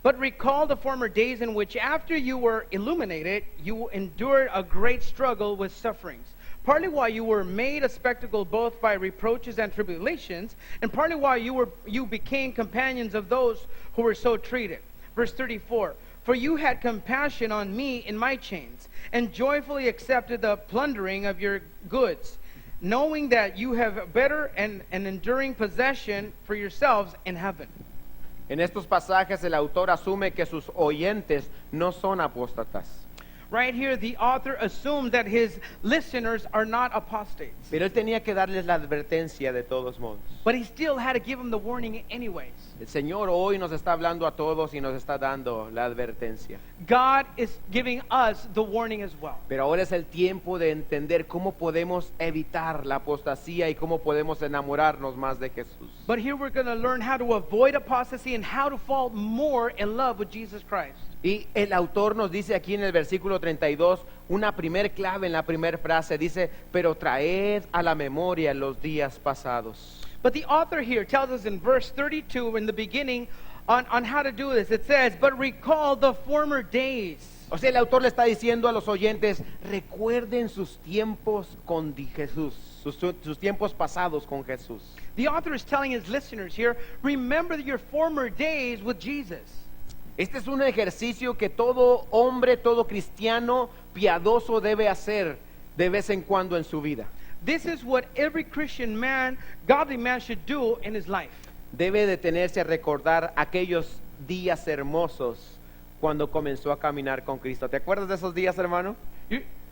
But recall the former days in which, after you were illuminated, you endured a great struggle with sufferings, partly while you were made a spectacle both by reproaches and tribulations, and partly while you became companions of those who were so treated. Verse 34, for you had compassion on me in my chains, and joyfully accepted the plundering of your goods, knowing that you have better and an enduring possession for yourselves in heaven. En estos pasajes el autor asume que sus oyentes no son apóstatas. Right here, the author assumes that his listeners are not apostates. Pero él tenía que darles la advertencia de todos modos. But he still had to give them the warning anyways. El Señor hoy nos está hablando a todos y nos está dando la advertencia. God is giving us the warning as well. Pero ahora es el tiempo de entender cómo podemos evitar la apostasía y cómo podemos enamorarnos más de Jesús. But here we're going to learn how to avoid apostasy and how to fall more in love with Jesus Christ. Y el autor nos dice aquí en el versículo 32 una primer clave en la primera frase. Dice, pero traed a la memoria los días pasados. But the author here tells us in verse 32 in the beginning on how to do this. It says, but recall the former days. O sea, el autor le está diciendo a los oyentes, recuerden sus tiempos con Jesús, sus tiempos pasados con Jesús. The author is telling his listeners here, remember your former days with Jesus. Este es un ejercicio que todo hombre, todo cristiano piadoso debe hacer de vez en cuando en su vida. This is what every Christian man, godly man, should do in his life. Debe detenerse a recordar aquellos días hermosos cuando comenzó a caminar con Cristo. ¿Te acuerdas de esos días, hermano?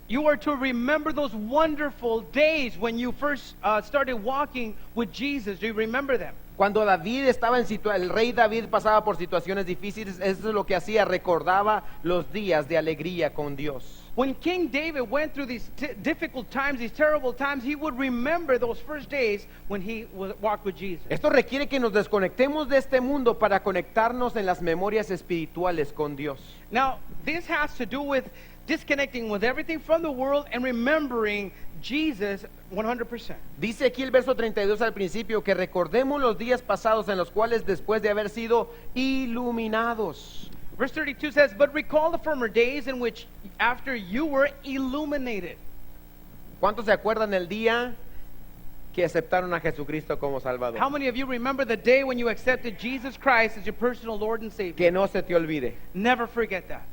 You are to remember those wonderful days when you first started walking with Jesus. Do you remember them? Cuando David estaba el rey David pasaba por situaciones difíciles, eso es lo que hacía, recordaba los días de alegría con Dios. When King David went through these difficult times, these terrible times, he would remember those first days when he walked with Jesus. Esto requiere que nos desconectemos de este mundo para conectarnos en las memorias espirituales con Dios. Now, this has to do with disconnecting with everything from the world and remembering Jesus 100%. Dice aquí el verso 32 al principio que recordemos los días pasados en los cuales después de haber sido iluminados. Verse 32 says, but recall the former days in which after you were illuminated. ¿Cuántos se acuerdan el día que aceptaron a Jesucristo como Salvador? How many of you remember the day when you accepted Jesus Christ as your personal Lord and Savior? Que no se te olvide. Never forget that.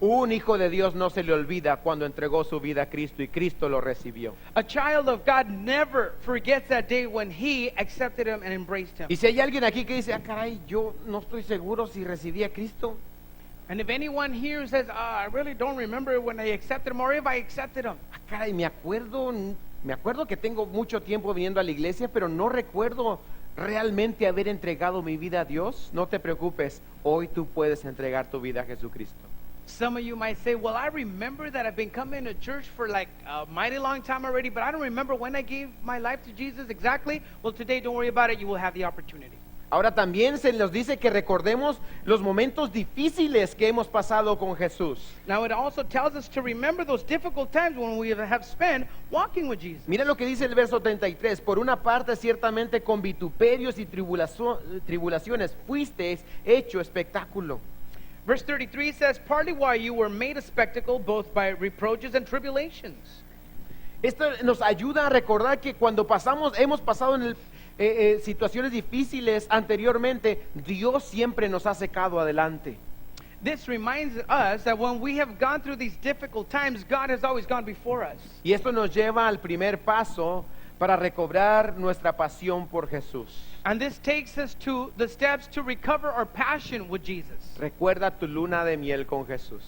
Un hijo de Dios no se le olvida cuando entregó su vida a Cristo y Cristo lo recibió. A child of God never forgets that day when he accepted him and embraced him. Y si hay alguien aquí que dice, ah, caray, yo no estoy seguro si recibí a Cristo. And if anyone here says, I really don't remember when I accepted him or if I accepted him. Ah, caray, me acuerdo que tengo mucho tiempo viniendo a la iglesia, pero no recuerdo realmente haber entregado mi vida a Dios. No te preocupes, hoy tú puedes entregar tu vida a Jesucristo. Some of you might say, well, I remember that I've been coming to church for like a mighty long time already, but I don't remember when I gave my life to Jesus exactly. Well, today, don't worry about it. You will have the opportunity. Ahora también se nos dice que recordemos los momentos difíciles que hemos pasado con Jesús. Now, it also tells us to remember those difficult times when we have spent walking with Jesus. Mira lo que dice el verso 33. Por una parte, ciertamente con vituperios y tribulaciones fuisteis hecho espectáculo. Verse 33 says, partly while you were made a spectacle, both by reproaches and tribulations. Esto nos ayuda a recordar que cuando hemos pasado en situaciones difíciles anteriormente, Dios siempre nos ha sacado adelante. This reminds us that when we have gone through these difficult times, God has always gone before us. Y esto nos lleva al primer paso para recobrar nuestra pasión por Jesús. And this takes us to the steps to recover our passion with Jesus. Recuerda tu luna de miel con Jesús.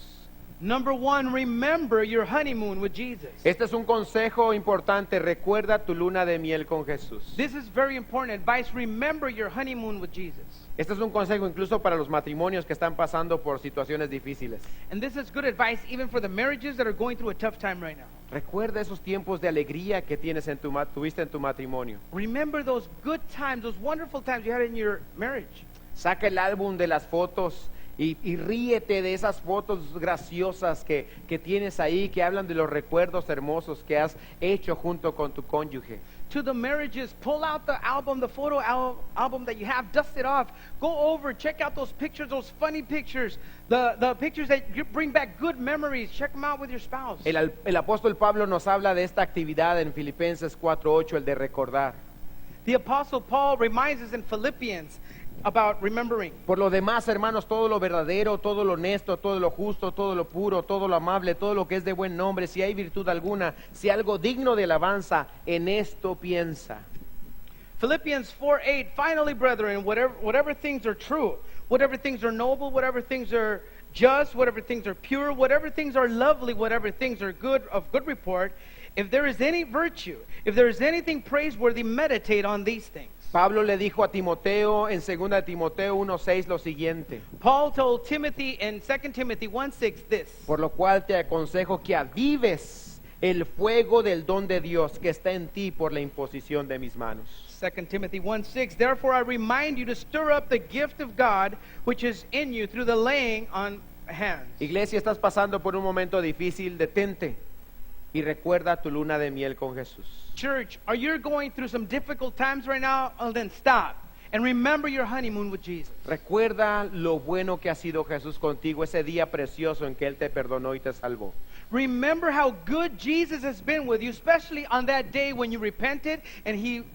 Number one, remember your honeymoon with Jesus. Este es un consejo importante. Recuerda tu luna de miel con Jesús. This is very important advice. Remember your honeymoon with Jesus. Este es un consejo incluso para los matrimonios que están pasando por situaciones difíciles. And this is good advice even for the marriages that are going through a tough time right now. Recuerda esos tiempos de alegría que tuviste en tu matrimonio. Remember those good times, those wonderful times you had in your marriage. Saca el álbum de las fotos Y ríete de esas fotos graciosas que tienes ahí, que hablan de los recuerdos hermosos que has hecho junto con tu cónyuge. To the marriages, pull out the album, the photo album that you have, dust it off. Go over, check out those pictures, those funny pictures, the pictures that bring back good memories. Check them out with your spouse. El apóstol Pablo nos habla de esta actividad en Filipenses 4:8, el de recordar. The Apostle Paul reminds us in Philippians about remembering. Por lo demás, hermanos, todo lo verdadero, todo lo honesto, todo lo justo, todo lo puro, todo lo amable, todo lo que es de buen nombre, si hay virtud alguna, si algo digno de alabanza, en esto piensa. Philippians 4:8, finally, brethren, whatever things are true, whatever things are noble, whatever things are just, whatever things are pure, whatever things are lovely, whatever things are good, of good report, if there is any virtue, if there is anything praiseworthy, meditate on these things. Pablo le dijo a Timoteo en 2 Timoteo 1:6 lo siguiente: Paul told Timothy in 2 Timothy 1:6 this. por lo cual te aconsejo que avives el fuego del don de Dios que está en ti por la imposición de mis manos. 2 Timothy 1:6, therefore I remind you to stir up the gift of God which is in you through the laying on hands. Iglesia, estás pasando por un momento difícil, detente y recuerda tu luna de miel con Jesús. Church, are you going through some difficult times right now? Well, then stop and remember your honeymoon with Jesus. Recuerda lo bueno que ha sido Jesús contigo, ese día precioso en que Él te perdonó y te salvó. Remember how good Jesus has been with you, especially on that day when you repented and you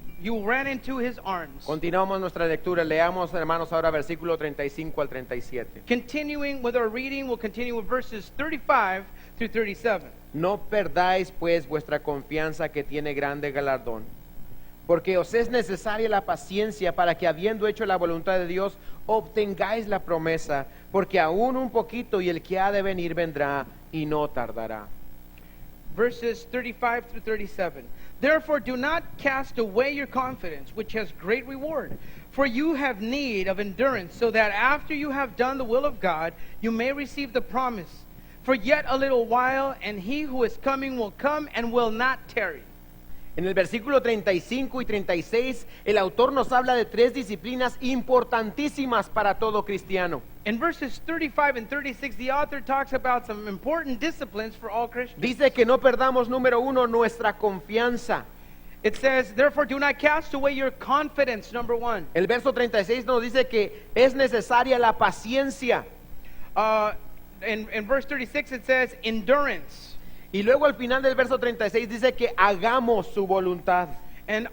ran into his arms. Continuamos nuestra lectura, leamos, hermanos, ahora versículo 35 al 37. Continuing with our reading, we'll continue with verses 35 through 37. No perdáis pues vuestra confianza, que tiene grande galardón, porque os es necesaria la paciencia para que, habiendo hecho la voluntad de Dios, obtengáis la promesa, porque aún un poquito y el que ha de venir vendrá y no tardará. Verses 35 through 37. Therefore do not cast away your confidence, which has great reward. For you have need of endurance, so that after you have done the will of God, you may receive the promise. For yet a little while, and he who is coming will come and will not tarry. En el versículo 35 y 36, el autor nos habla de tres disciplinas importantísimas para todo cristiano. In verses 35 and 36, the author talks about some important disciplines for all Christians. Dice que no perdamos, número uno, nuestra confianza. It says, therefore do not cast away your confidence, number one. El verso 36 nos dice que es necesaria la paciencia. In verse 36 it says endurance. Y luego al final del verso 36 dice que hagamos su voluntad. And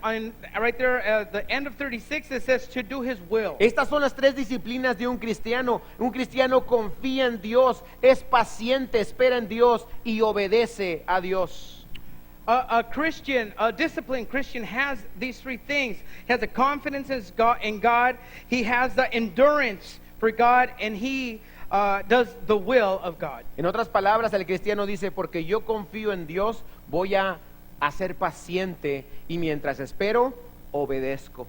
right there at the end of 36 it says to do his will. Estas son las tres disciplinas de un cristiano. Un cristiano confía en Dios, es paciente, espera en Dios y obedece a Dios. A Christian, a disciplined Christian has these three things. He has a confidence in God, he has the endurance for God, and he does the will of God. En otras palabras, el cristiano dice, porque yo confío en Dios, voy a ser paciente y mientras espero, obedezco.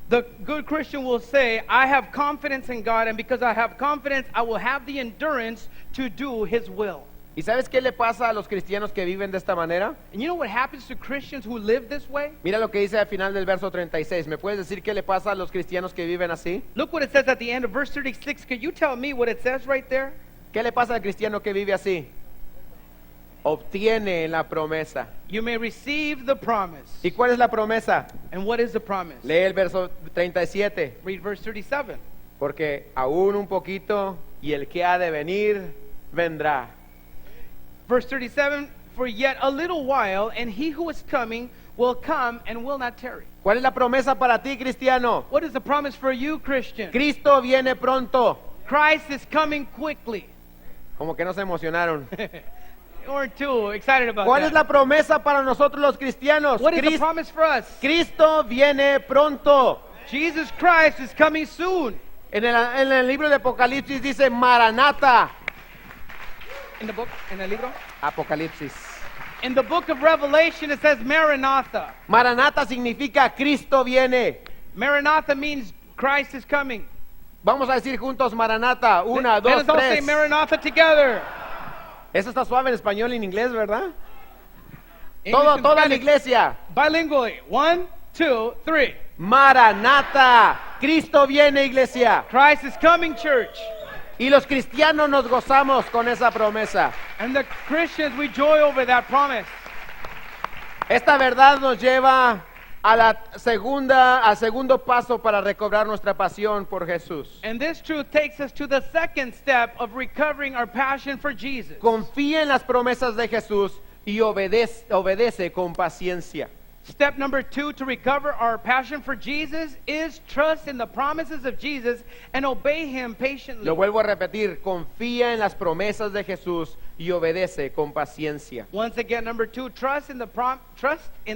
The good Christian will say, I have confidence in God, and because I have confidence, I will have the endurance to do his will. ¿Y sabes qué le pasa a los cristianos que viven de esta manera? And you know what happens to Christians who live this way? Mira lo que dice al final del verso 36. ¿Me puedes decir qué le pasa a los cristianos que viven así? Look what it says at the end of verse 36. Can you tell me what it says right there? ¿Qué le pasa al cristiano que vive así? Obtiene la promesa. You may receive the promise. ¿Y cuál es la promesa? And what is the promise? Lee el verso 37. Read verse 37. Porque aún un poquito y el que ha de venir vendrá. Verse 37, for yet a little while, and he who is coming will come and will not tarry. ¿Cuál es la promesa para ti, cristiano? What is the promise for you, Christian? Cristo viene pronto. Christ is coming quickly. Como que no se emocionaron. Or too excited about ¿Cuál that. es la promesa para nosotros los cristianos? What is the promise for us? Cristo viene pronto. Jesus Christ is coming soon. En el libro de Apocalipsis dice Maranata. In the book, in the libro? Apocalipsis. In the book of Revelation it says Maranatha. Maranata significa Cristo viene. Maranatha means Christ is coming. Vamos a decir juntos Maranata. Una, Let dos, us all say tres. Maranatha together. Eso está suave en español y en inglés, ¿verdad? English and Toda la Spanish. iglesia. Bilingually. 1, 2, 3. Maranata. Cristo viene, iglesia. Christ is coming, church. Y los cristianos nos gozamos con esa promesa. And the Christians, we joy over that promise. Esta verdad nos lleva a al segundo paso para recobrar nuestra pasión por Jesús. And this truth takes us to the second step of recovering our passion for Jesus. Confía en las promesas de Jesús y obedece con paciencia. Step number 2 to recover our passion for Jesus is trust in the promises of Jesus and obey him patiently. Lo vuelvo a repetir, confía en las promesas de Jesús y obedece con paciencia. Once again, number 2, trust in the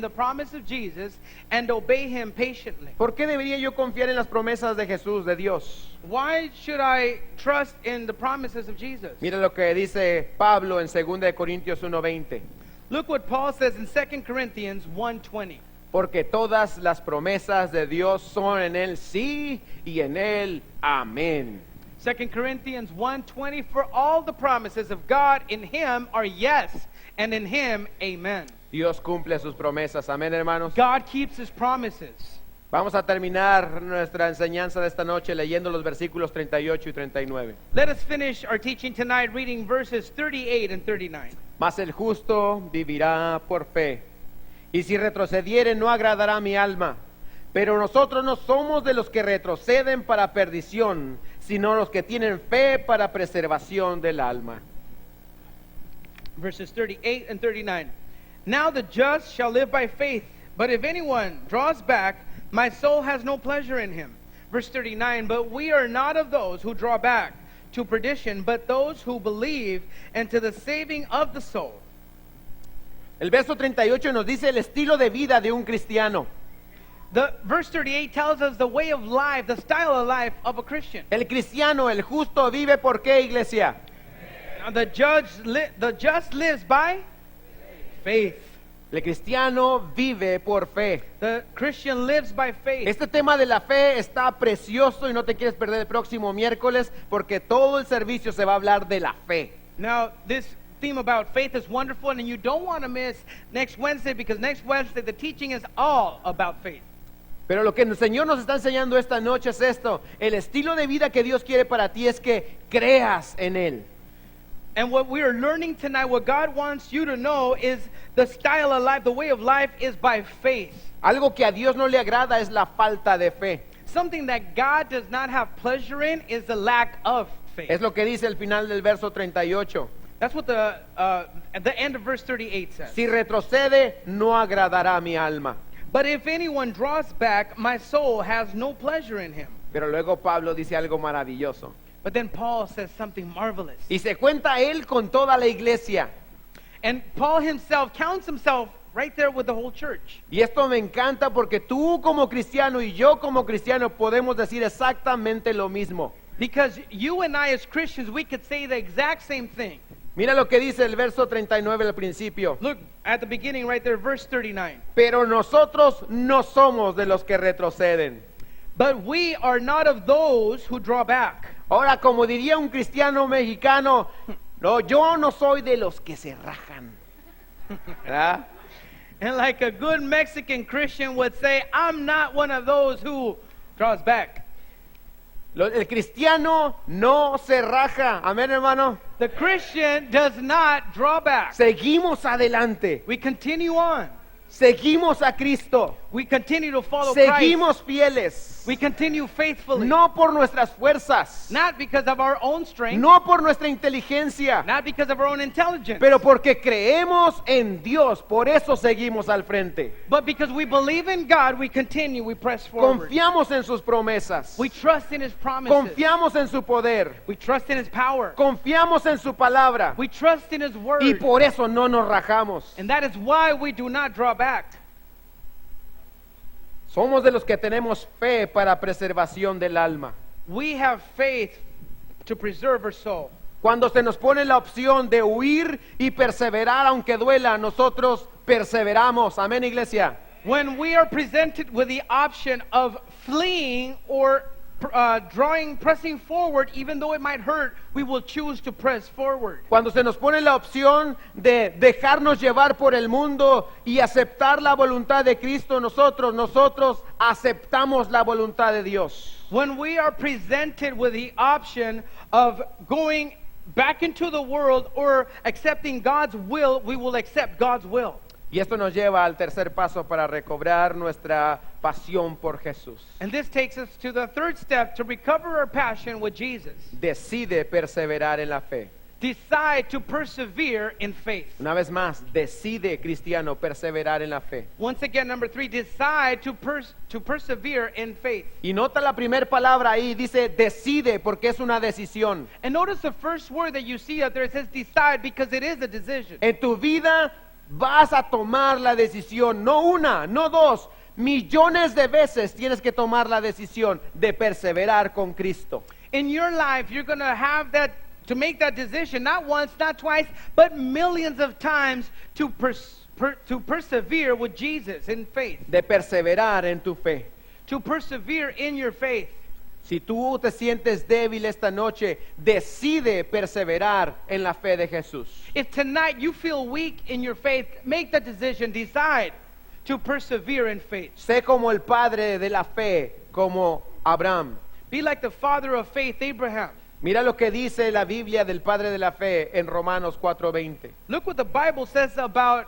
promise of Jesus and obey him patiently. ¿Por qué debería yo confiar en las promesas de Jesús, de Dios? Why should I trust in the promises of Jesus? Mira lo que dice Pablo en 2 de Corintios 1:20. Look what Paul says in 2 Corinthians 1:20. Porque todas las promesas de Dios son en él sí y en él amén. 2 Corinthians 1:20, for all the promises of God in him are yes, and in him amen. Dios cumple sus promesas, amén, hermanos. God keeps his promises. Vamos a terminar nuestra enseñanza de esta noche leyendo los versículos 38 y 39. Let us finish our teaching tonight reading verses 38 and 39. Mas el justo vivirá por fe. Y si retrocediere no agradará a mi alma. Pero nosotros no somos de los que retroceden para perdición, sino los que tienen fe para preservación del alma. Verses 38 and 39. Now the just shall live by faith, but if anyone draws back, my soul has no pleasure in him. Verse 39, but we are not of those who draw back to perdition, but those who believe and to the saving of the soul. El verso 38 nos dice el estilo de vida de un cristiano. The verse 38 tells us the way of life, the style of life of a Christian. El cristiano, el justo, vive por qué, iglesia? Now, the just lives by faith. El cristiano vive por fe. The Christian lives by faith. Este tema de la fe está precioso y no te quieres perder el próximo miércoles porque todo el servicio se va a hablar de la fe. Now, this theme about faith is wonderful, and you don't want to miss next Wednesday, because next Wednesday the teaching is all about faith. Pero lo que el Señor nos está enseñando esta noche es esto. El estilo de vida que Dios quiere para ti es que creas en Él. And what we are learning tonight, what God wants you to know, is the style of life, the way of life is by faith. Algo que a Dios no le agrada es la falta de fe. Something that God does not have pleasure in is the lack of faith. Es lo que dice el final del verso 38. That's what at the end of verse 38 says. Si retrocede, no agradará a mi alma. But if anyone draws back, my soul has no pleasure in him. Pero luego Pablo dice algo maravilloso. But then Paul says something marvelous. Y se cuenta él con toda la iglesia. And Paul himself counts himself right there with the whole church. Y esto me encanta porque tú como cristiano y yo como cristiano podemos decir exactamente lo mismo. Because you and I as Christians, we could say the exact same thing. Mira lo que dice el verso 39 al principio. Look at the beginning right there, verse 39. Pero nosotros no somos de los que retroceden. But we are not of those who draw back. Ahora, como diría un cristiano mexicano, no, yo no soy de los que se rajan. ¿Verdad? And like a good Mexican Christian would say, I'm not one of those who draws back. El cristiano no se raja. Amén, hermano. The Christian does not draw back. Seguimos adelante. We continue on. Seguimos a Cristo. We continue to follow Christ. Seguimos fieles. We continue faithfully. No por nuestras fuerzas. Not because of our own strength. No por nuestra inteligencia. Not because of our own intelligence. Pero porque creemos en Dios. Por eso seguimos al frente. But because we believe in God, we continue, we press forward. Confiamos en sus promesas. We trust in His promises. Confiamos en su poder. We trust in His power. Confiamos en su palabra. We trust in His word. Y por eso no nos rajamos. And that is why we do not draw back. Somos de los que tenemos fe para preservación del alma. We have faith to preserve our soul. Cuando se nos pone la opción de huir y perseverar aunque duela, nosotros perseveramos. Amén, iglesia. When we are presented with the option of fleeing or pressing forward, even though it might hurt, we will choose to press forward. Cuando se nos pone la opción de dejarnos llevar por el mundo y aceptar la voluntad de Cristo, nosotros aceptamos la voluntad de Dios. When we are presented with the option of going back into the world or accepting God's will, we will accept God's will. Y esto nos lleva al tercer paso para recobrar nuestra pasión por Jesús. And this takes us to the third step to recover our passion with Jesus. Decide perseverar en la fe. Decide to persevere in faith. Una vez más, decide, cristiano, perseverar en la fe. Once again, number 3, decide to persevere in faith. Y nota la primera palabra ahí, dice decide, porque es una decisión. And notice the first word that you see up there, it says decide, because it is a decision. En tu vida vas a tomar la decisión, no una, no dos, millones de veces tienes que tomar la decisión de perseverar con Cristo. In your life, you're going to have to make that decision, not once, not twice, but millions of times to persevere with Jesus in faith. De perseverar en tu fe. To persevere in your faith. Si tú te sientes débil esta noche, decide perseverar en la fe de Jesús. If tonight you feel weak in your faith, make that decision. Decide to persevere in faith. Sé como el padre de la fe, como Abraham. Be like the father of faith, Abraham. Mira lo que dice la Biblia del padre de la fe en Romanos 4:20. Look what the Bible says about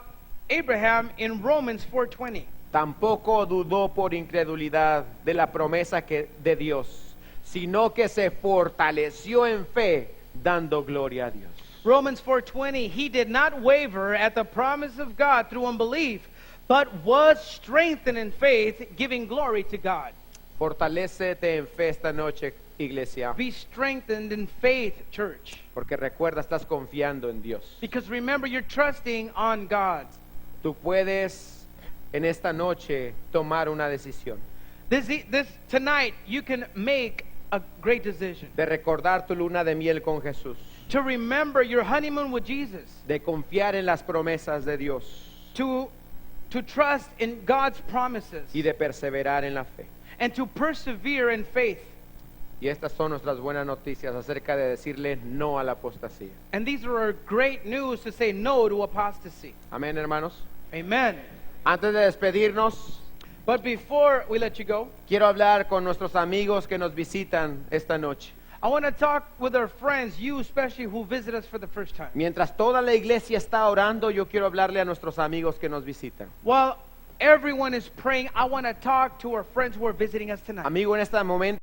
Abraham in Romans 4:20. Tampoco dudó por incredulidad de la promesa de Dios, sino que se fortaleció en fe, dando gloria a Dios. Romans 4:20, he did not waver at the promise of God through unbelief, but was strengthened in faith, giving glory to God. Fortalécete en fe esta noche, iglesia, Be strengthened in faith, church. porque recuerda, estás confiando en Dios. Because remember, you're trusting on God. Tú puedes en esta noche tomar una decisión Tonight, you can make a great decision. de recordar tu luna de miel con Jesús, To remember your honeymoon with Jesus. de confiar en las promesas de Dios To trust in God's promises. y de perseverar en la fe. And to persevere in faith. Y estas son nuestras buenas noticias acerca de decirle no a la apostasía. And these are our great news to say no to apostasy. Amén, hermanos. Amen. Antes de despedirnos, But before we let you go, quiero hablar con nuestros amigos que nos visitan esta noche. I want to talk with our friends, you especially who visit us for the first time. Mientras toda la iglesia está orando, yo quiero hablarle a nuestros amigos que nos visitan. While everyone is praying, I want to talk to our friends who are visiting us tonight. Amigo, en este momento